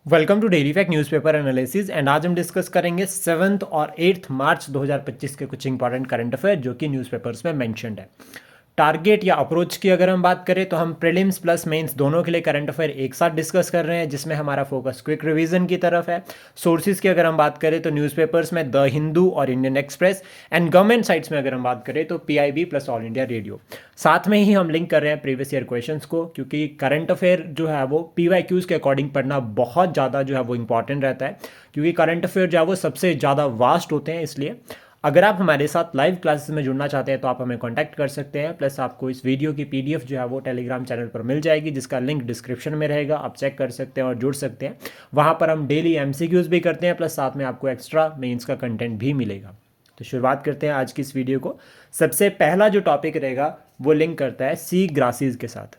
Welcome to daily fact newspaper analysis and आज हम discuss करेंगे 7th और 8th मार्च 2025 के कुछ इंपॉर्टेंट करंट अफेयर जो कि न्यूज़पेपर्स में मेंशन्ड है। टारगेट या अप्रोच की अगर हम बात करें तो हम प्रीलिम्स प्लस मेंस दोनों के लिए करंट अफेयर एक साथ डिस्कस कर रहे हैं, जिसमें हमारा फोकस क्विक रिवीजन की तरफ है। सोर्सेज की अगर हम बात करें तो न्यूज़पेपर्स में द हिंदू और Indian express, and government sites में अगर हम बात करें तो PIB plus all India radio. साथ में ही हम लिंक कर रहे हैं प्रीवियस ईयर क्वेश्चंस को, क्योंकि करंट अफेयर जो है वो पीवाईक्यूज के अकॉर्डिंग पढ़ना बहुत ज़्यादा जो है वो इंपॉर्टेंट रहता है, क्योंकि करंट अफेयर जो है वो सबसे ज़्यादा वास्ट होते हैं। इसलिए अगर आप हमारे साथ लाइव क्लासेस में जुड़ना चाहते हैं तो आप हमें कांटेक्ट कर सकते हैं। प्लस आपको इस वीडियो की पीडीएफ जो है वो टेलीग्राम चैनल पर मिल जाएगी, जिसका लिंक डिस्क्रिप्शन में रहेगा। आप चेक कर सकते हैं और जुड़ सकते हैं। वहाँ पर हम डेली एमसीक्यूज भी करते हैं, प्लस साथ में आपको एक्स्ट्रा मेंस का कंटेंट भी मिलेगा। तो शुरुआत करते हैं आज की इस वीडियो को। सबसे पहला जो टॉपिक रहेगा वो लिंक करता है सी ग्रासेस के साथ।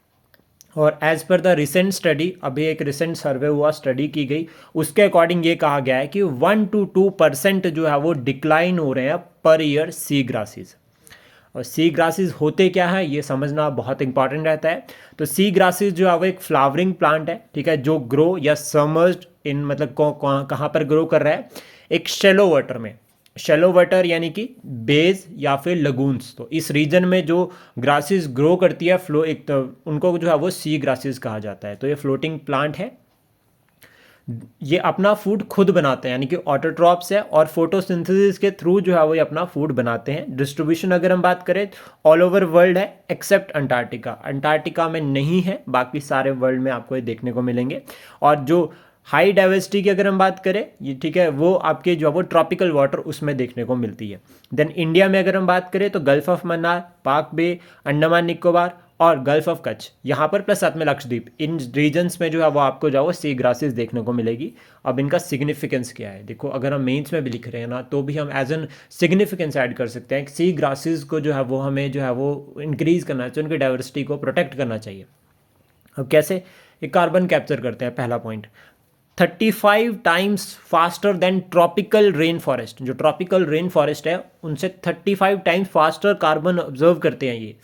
और as per the recent study, अभी एक रिसेंट सर्वे हुआ, स्टडी की गई, उसके अकॉर्डिंग ये कहा गया है कि 1 to 2% जो है वो डिक्लाइन हो रहे हैं पर ईयर सी ग्रासेस। और सी ग्रासेस होते क्या है ये समझना बहुत इंपॉर्टेंट रहता है। तो सी ग्रासेस जो है वो एक फ्लावरिंग प्लांट है, ठीक है, जो ग्रो या समर्ज्ड इन, मतलब कहाँ पर ग्रो कर रहा है, एक शेलो वाटर में। शेलो वाटर यानी कि बेज या फिर लगून्स। तो इस रीजन में जो ग्रासेस ग्रो करती है फ्लो, एक तो उनको जो है वो सी ग्रासेस कहा जाता है। तो ये फ्लोटिंग प्लांट है, ये अपना फूड खुद बनाते हैं, यानी कि ऑटोट्रॉप्स है, और फोटोसिंथेसिस के थ्रू जो है वो ये अपना फूड बनाते हैं। डिस्ट्रीब्यूशन अगर हम बात करें ऑल ओवर वर्ल्ड है, एक्सेप्ट अंटार्कटिका। अंटार्कटिका में नहीं है, बाकी सारे वर्ल्ड में आपको ये देखने को मिलेंगे। और जो हाई डाइवर्सिटी की अगर हम बात करें, ये ठीक है, वो आपके जो है वो ट्रॉपिकल वाटर उसमें देखने को मिलती है। देन इंडिया में अगर हम बात करें तो गल्फ ऑफ मन्नार, पाक बे, अंडमान निकोबार और गल्फ ऑफ कच्छ, यहाँ पर प्लस साथ में लक्षद्वीप, इन रीजन्स में जो है वो आपको जो है वो सी ग्रासेस देखने को मिलेगी। अब इनका सिग्निफिकेंस क्या है, देखो अगर हम मेंस में भी लिख रहे हैं ना, तो भी हम एज एन सिग्निफिकेंस ऐड कर सकते हैं कि सी ग्रासेस को जो है वो हमें जो है वो इंक्रीज करना चाहिए, उनकी डाइवर्सिटी को प्रोटेक्ट करना चाहिए। अब कैसे, ये कार्बन कैप्चर करते हैं, पहला point. 35 times faster than tropical rain forest. जो ट्रॉपिकल रेन फॉरेस्ट है उनसे 35 टाइम्स फास्टर कार्बन ऑब्जर्व करते हैं ये।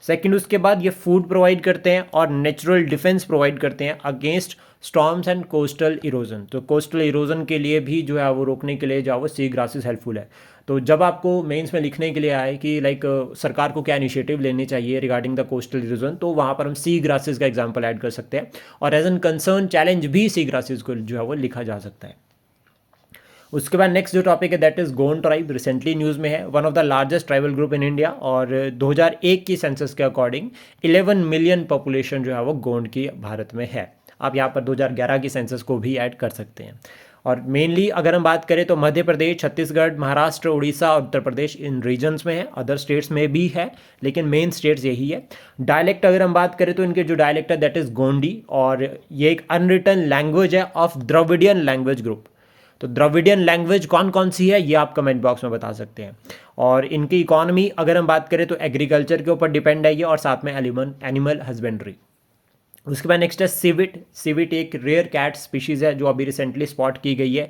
सेकंड, उसके बाद ये फूड प्रोवाइड करते हैं और नेचुरल डिफेंस प्रोवाइड करते हैं against storms and coastal erosion. तो कोस्टल इरोजन के लिए भी जो है वो रोकने के लिए जो है वो सी ग्रासेस हेल्पफुल है। तो जब आपको मेंस में लिखने के लिए आए कि लाइक सरकार को क्या इनिशिएटिव लेने चाहिए रिगार्डिंग द कोस्टल इरोजन, तो वहाँ पर हम सी ग्रासेस का एग्जांपल ऐड कर सकते हैं, और एज एन कंसर्न चैलेंज भी सी ग्रासेस को जो है वो लिखा जा सकता है। उसके बाद नेक्स्ट जो टॉपिक है that is Gond tribe, recently news में है, one of the largest tribal group in India. और 2001 की सेंसस के अकॉर्डिंग 11 मिलियन पॉपुलेशन जो है वो गोंड की भारत में है। आप यहाँ पर 2011 की सेंसस को भी ऐड कर सकते हैं। और मेनली अगर हम बात करें तो मध्य प्रदेश, छत्तीसगढ़, महाराष्ट्र, उड़ीसा और उत्तर प्रदेश इन रीजन्स में है। अदर स्टेट्स में भी है, लेकिन मेन स्टेट्स यही है। डायलेक्ट अगर हम बात करें तो इनके जो डायलेक्ट है दैट इज गोंडी, और ये एक अनरिटन लैंग्वेज है ऑफ द्रविडियन लैंग्वेज ग्रुप। तो द्रविडियन लैंग्वेज कौन कौन सी है ये आप कमेंट बॉक्स में बता सकते हैं। और इनकी इकोनॉमी अगर हम बात करें तो एग्रीकल्चर के ऊपर डिपेंड है ये, और साथ में एनिमल हस्बेंड्री। उसके बाद नेक्स्ट है सिविट। सिविट एक रेयर कैट स्पीशीज़ है जो अभी रिसेंटली स्पॉट की गई है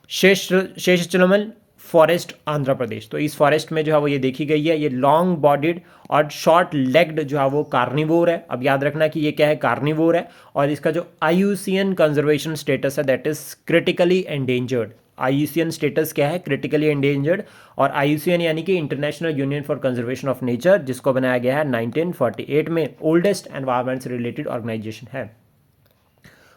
शेषचलमल फॉरेस्ट, आंध्र प्रदेश। तो इस फॉरेस्ट में जो है वो ये देखी गई है। ये लॉन्ग बॉडीड और शॉर्ट लेग्ड जो है वो कार्निवोर है। अब याद रखना कि ये क्या है, कार्निवोर है। और इसका जो IUCN कंजर्वेशन स्टेटस है that is critically endangered. IUCN status क्या है, क्रिटिकली एंडेंजर्ड। और IUCN यानी कि international union for conservation of nature, जिसको बनाया गया है 1948 में, ओल्डेस्ट एनवायरमेंट से रिलेटेड ऑर्गेनाइजेशन है।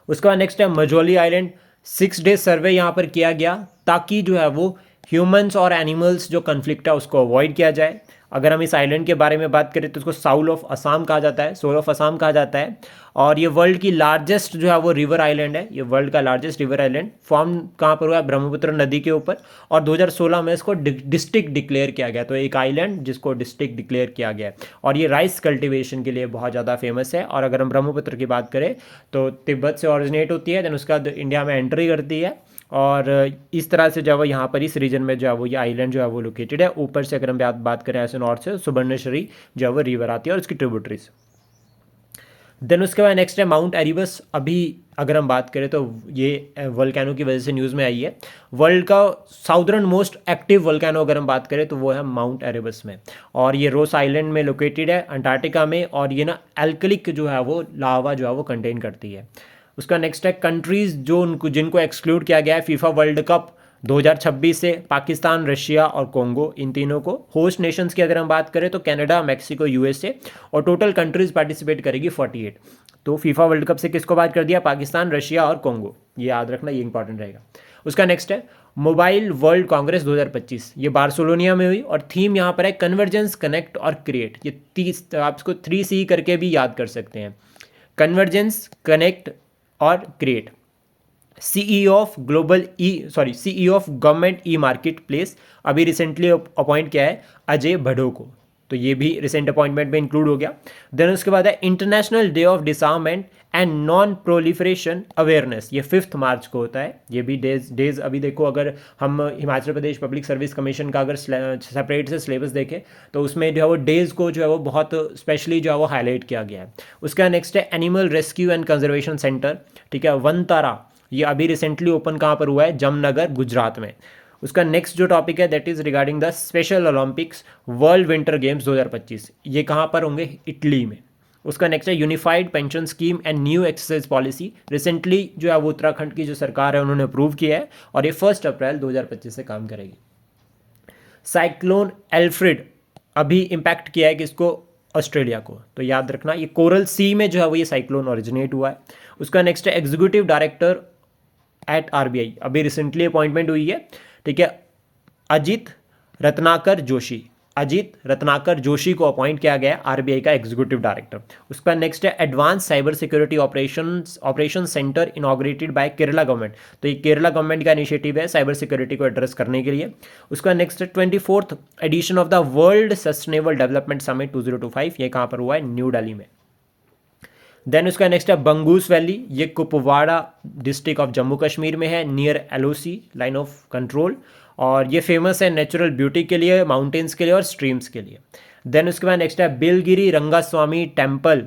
उसके बाद नेक्स्ट है मजोली आइलैंड। 6 डे सर्वे यहाँ पर किया गया ताकि जो है वो ह्यूमंस और एनिमल्स जो कन्फ्लिक्ट है उसको अवॉइड किया जाए। अगर हम इस आइलैंड के बारे में बात करें तो इसको साउल ऑफ असम कहा जाता है, सोल ऑफ असम कहा जाता है। और ये वर्ल्ड की लार्जेस्ट जो है वो रिवर आइलैंड है। ये वर्ल्ड का लार्जेस्ट रिवर आइलैंड फॉर्म कहाँ पर हुआ है, ब्रह्मपुत्र नदी के ऊपर। और 2016 में इसको डिस्ट्रिक्ट डिक्लेयर किया गया। तो एक आइलैंड जिसको डिस्ट्रिक्ट डिक्लेयर किया गया है। और ये राइस कल्टिवेशन के लिए बहुत ज़्यादा फेमस है। और अगर हम ब्रह्मपुत्र की बात करें तो तिब्बत से ऑरिजिनेट होती है, देन उसके बाद इंडिया में एंट्री करती है। और इस तरह से जो है वो यहाँ पर इस रीजन में जो है वो ये आइलैंड जो है वो लोकेटेड है। ऊपर से अगर हम बात करें ऐसे नॉर्थ से सुबर्णेश्वरी जो है वो रिवर आती है और उसकी ट्रिब्यूटरीज। देन उसके बाद नेक्स्ट है माउंट एरिबस। अभी अगर हम बात करें तो ये वोल्केनो की वजह से न्यूज़ में आई है। वर्ल्ड का साउदर्न मोस्ट एक्टिव वोल्केनो अगर हम बात करें तो वो है माउंट एरिबस में। और ये रोस आइलैंड में लोकेटेड है, अंटार्कटिका में। और ये ना एल्कलिक जो है वो लावा जो है वो कंटेन करती है। उसका नेक्स्ट है कंट्रीज जो उनको जिनको एक्सक्लूड किया गया है फीफा वर्ल्ड कप 2026 से, पाकिस्तान, रशिया और कोंगो, इन तीनों को। होस्ट नेशंस की अगर हम बात करें तो कनाडा, मैक्सिको, यूएसए, और टोटल कंट्रीज पार्टिसिपेट करेगी 48। तो फीफा वर्ल्ड कप से किसको बात कर दिया? पाकिस्तान, रशिया और कोंगो, ये याद रखना, ये इंपॉर्टेंट रहेगा। उसका नेक्स्ट है मोबाइल वर्ल्ड कांग्रेस 2025, ये बार्सिलोनिया में हुई और थीम यहाँ पर है कन्वर्जेंस, कनेक्ट और क्रिएट। ये 30 आप इसको 3C करके भी याद कर सकते हैं, कन्वर्जेंस, कनेक्ट और create. CEO of government e market place अभी रिसेंटली अपॉइंट किया है अजय भड़ो को, तो ये भी रिसेंट अपॉइंटमेंट में इंक्लूड हो गया। देन उसके बाद है international day of disarmament and non proliferation awareness, ये 5 मार्च को होता है। ये भी डेज अभी देखो, अगर हम Himachal Pradesh public service commission का अगर सेपरेट से सिलेबस देखें तो उसमें जो है वो डेज को जो है वो बहुत स्पेशली जो है वो हाईलाइट किया गया है। उसका नेक्स्ट है animal rescue and conservation centre, ठीक है, वनतारा, ये अभी रिसेंटली ओपन कहाँ पर हुआ है? जामनगर, गुजरात में। उसका नेक्स्ट जो टॉपिक है that is regarding the special Olympics world winter games 2025, ये कहाँ पर होंगे? इटली में। उसका नेक्स्ट है unified pension scheme and new exercise policy, recently जो है वो उत्तराखंड की जो सरकार है उन्होंने अप्रूव किया है और ये 1 अप्रैल 2025 से काम करेगी। साइक्लोन एल्फ्रेड अभी इम्पैक्ट किया है किसको? ऑस्ट्रेलिया को, तो याद रखना ये कोरल सी में जो है वो ये साइक्लोन ओरिजिनेट हुआ है। उसका नेक्स्ट है एग्जीक्यूटिव डायरेक्टर एट आरबीआई, अभी रिसेंटली अपॉइंटमेंट हुई है, ठीक है, अजीत रत्नाकर जोशी को अपॉइंट किया गया है आरबीआई का एग्जीक्यूटिव डायरेक्टर। उसका नेक्स्ट है advance cyber security operation centre inaugurated by Kerala government, तो ये केरला गवर्नमेंट का इनिशिएटिव है साइबर सिक्योरिटी को एड्रेस करने के लिए। उसका नेक्स्ट है 24th edition of the world sustainable development summit 2025, ये कहाँ पर हुआ है? न्यू दिल्ली में। देन उसका नेक्स्ट है बंगूस वैली, ये कुपवाड़ा डिस्ट्रिक्ट ऑफ जम्मू कश्मीर में है, near LOC line of control, और ये फेमस है नेचुरल ब्यूटी के लिए, माउंटेन्स के लिए और स्ट्रीम्स के लिए। देन उसके बाद नेक्स्ट है Biligiri Rangaswamy temple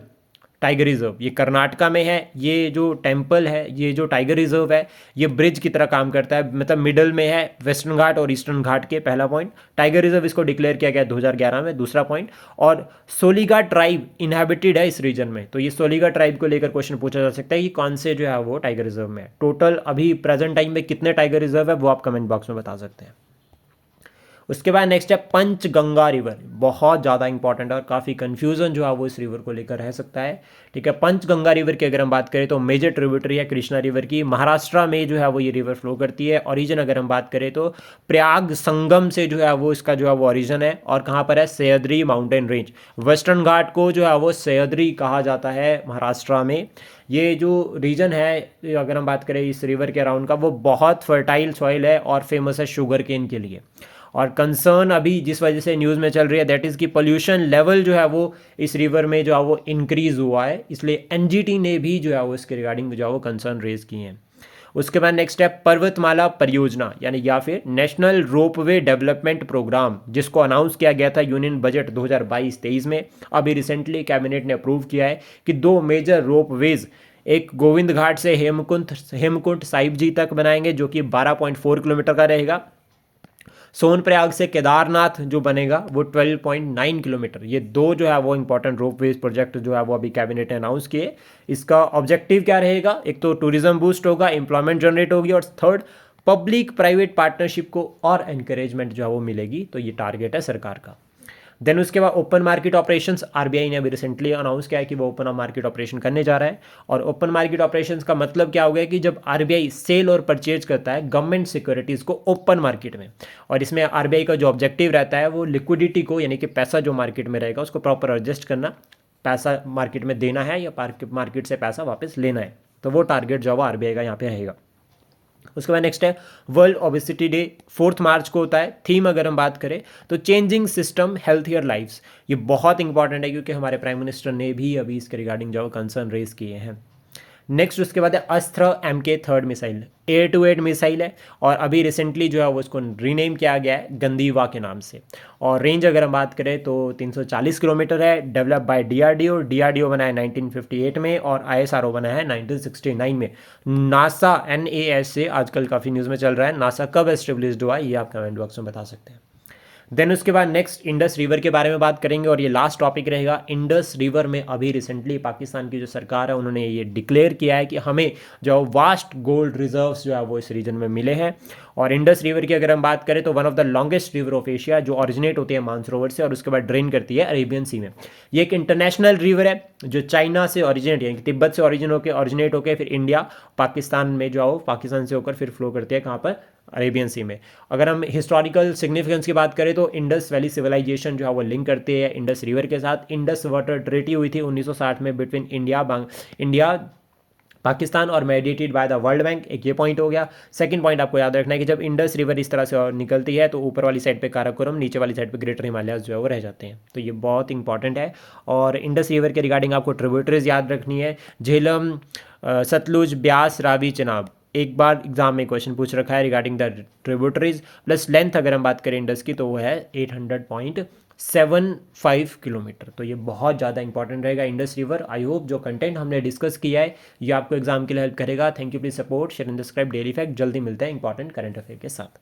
tiger reserve, ये कर्नाटका में है। ये जो टेम्पल है, ये जो टाइगर रिजर्व है, ये ब्रिज की तरह काम करता है, मतलब मिडल में है वेस्टर्न घाट और ईस्टर्न घाट के, पहला पॉइंट। टाइगर रिजर्व इसको डिक्लेयर किया गया 2011 में, दूसरा पॉइंट। और सोलिगा ट्राइब इनहेबिटेड है इस रीजन में, तो ये सोलिगा ट्राइब को लेकर क्वेश्चन पूछा जा सकता है कि कौन से जो है वो टाइगर रिजर्व में है। टोटल अभी प्रेजेंट टाइम में कितने टाइगर रिजर्व है वो आप कमेंट बॉक्स में बता सकते हैं। उसके बाद नेक्स्ट है पंचगंगा रिवर, बहुत ज़्यादा इंपॉर्टेंट है और काफ़ी कंफ्यूजन जो है वो इस रिवर को लेकर रह सकता है, ठीक है। पंचगंगा रिवर की अगर हम बात करें तो मेजर ट्रिब्यूटरी है कृष्णा रिवर की, महाराष्ट्र में जो है वो ये रिवर फ्लो करती है। ओरिजिन अगर हम बात करें तो प्रयाग संगम से जो है वो इसका जो है वो ओरिजिन है, और कहाँ पर है? Sahyadri mountain range. वेस्टर्न घाट को जो है वो सह्याद्री कहा जाता है महाराष्ट्र में। ये जो रीजन है अगर हम बात करें इस रिवर के अराउंड का, वो बहुत फर्टाइल सॉइल है और फेमस है शुगर केन के लिए। और कंसर्न अभी जिस वजह से न्यूज़ में चल रही है दैट इज़ कि पोल्यूशन लेवल जो है वो इस रिवर में जो है वो इंक्रीज़ हुआ है, इसलिए एनजीटी ने भी जो है वो इसके रिगार्डिंग जो है वो कंसर्न रेज किए हैं। उसके बाद नेक्स्ट है पर्वतमाला परियोजना, यानी या फिर नेशनल रोपवे डेवलपमेंट प्रोग्राम, जिसको अनाउंस किया गया था यूनियन बजट 2022-23 में। अभी रिसेंटली कैबिनेट ने अप्रूव किया है कि 2 मेजर रोपवेज, एक गोविंद घाट से हेमकुंट साहिब जी तक बनाएंगे जो कि 12.4 किलोमीटर का रहेगा। सोनप्रयाग से केदारनाथ जो बनेगा वो 12.9 किलोमीटर। ये 2 जो है वो इंपॉर्टेंट रोपवेज प्रोजेक्ट जो है वो अभी कैबिनेट ने अनाउंस किए। इसका ऑब्जेक्टिव क्या रहेगा? एक तो टूरिज्म बूस्ट होगा, एम्प्लॉयमेंट जनरेट होगी, और थर्ड पब्लिक प्राइवेट पार्टनरशिप को और एनकरेजमेंट जो है वो मिलेगी। तो ये टारगेट है सरकार का। देन उसके बाद ओपन मार्केट ऑपरेशंस, आरबीआई ने अभी रिसेंटली अनाउंस किया है कि वो ओपन मार्केट ऑपरेशन करने जा रहा है। और ओपन मार्केट ऑपरेशंस का मतलब क्या हो गया कि जब आरबीआई सेल और परचेज करता है गवर्नमेंट सिक्योरिटीज़ को ओपन मार्केट में, और इसमें आरबीआई का जो ऑब्जेक्टिव रहता है वो लिक्विडिटी को, यानी कि पैसा जो मार्केट में रहेगा उसको प्रॉपर एडजस्ट करना, पैसा मार्केट में देना है या मार्केट से पैसा वापस लेना है, तो वो टारगेट जो है आरबीआई का यहाँ पे रहेगा। उसके बाद नेक्स्ट है वर्ल्ड ओबेसिटी डे 4 मार्च को होता है। थीम अगर हम बात करें तो चेंजिंग सिस्टम हेल्थियर लाइफ्स, ये बहुत इंपॉर्टेंट है क्योंकि हमारे प्राइम मिनिस्टर ने भी अभी इसके रिगार्डिंग जो कंसर्न रेज किए हैं। नेक्स्ट उसके बाद है Astra MK 3 missile, air to air missile है, और अभी रिसेंटली जो है वो इसको रीनेम किया गया है गंदीवा के नाम से। और रेंज अगर हम बात करें तो 340 किलोमीटर है। डेवलप बाय डीआरडीओ बना है 1958 में, और ISRO बना है 1969 में। नासा NAS से आजकल काफ़ी न्यूज़ में चल रहा है, नासा कब एस्टेब्लिश्ड हुआ ये आप कमेंट बॉक्स में बता सकते हैं। देन उसके बाद नेक्स्ट इंडस रिवर के बारे में बात करेंगे और ये लास्ट टॉपिक रहेगा। इंडस रिवर में अभी रिसेंटली पाकिस्तान की जो सरकार है उन्होंने ये डिक्लेयर किया है कि हमें जो वास्ट गोल्ड रिजर्व्स जो है वो इस रीजन में मिले हैं। और इंडस रिवर की अगर हम बात करें तो one of the longest river of Asia, जो ओरिजिनेट होती है मानसरोवर से और उसके बाद ड्रेन करती है अरेबियन सी में। ये एक इंटरनेशनल रिवर है जो चाइना से ओरिजिनेट यानी कि तिब्बत से ओरिजिनेट होकर फिर इंडिया पाकिस्तान में जो पाकिस्तान से होकर फिर फ्लो करती है कहाँ पर, अरेबियन सी में। अगर हम हिस्टोरिकल सिग्निफिकेंस की बात करें तो इंडस वैली सिविलाइजेशन जो है वो लिंक करती है इंडस रिवर के साथ। इंडस वाटर ट्रीटी हुई थी 1960 में बिटवीन इंडिया पाकिस्तान और mediated by the world bank, एक ये पॉइंट हो गया। सेकंड पॉइंट आपको याद रखना है कि जब इंडस रिवर इस तरह से और निकलती है तो ऊपर वाली साइड पे काराकोरम, नीचे वाली साइड पे ग्रेटर हिमालयाज जो है वो रह जाते हैं। तो ये बहुत इंपॉर्टेंट है। और इंडस रिवर के रिगार्डिंग आपको ट्रिब्यूटरीज याद रखनी है, झेलम, सतलुज, ब्यास, रावी, चेनाब। एक बार एग्जाम में क्वेश्चन पूछ रखा है regarding the tributaries. Plus length अगर हम बात करें इंडस की तो वो है 800.75 किलोमीटर। तो ये बहुत ज़्यादा इंपॉर्टेंट रहेगा इंडस रिवर। आई होप जो कंटेंट हमने डिस्कस किया है ये आपको एग्जाम के लिए हेल्प करेगा। Thank you, please support, share and subscribe daily fact. जल्दी मिलता है इंपॉर्टेंट करंट अफेयर के साथ।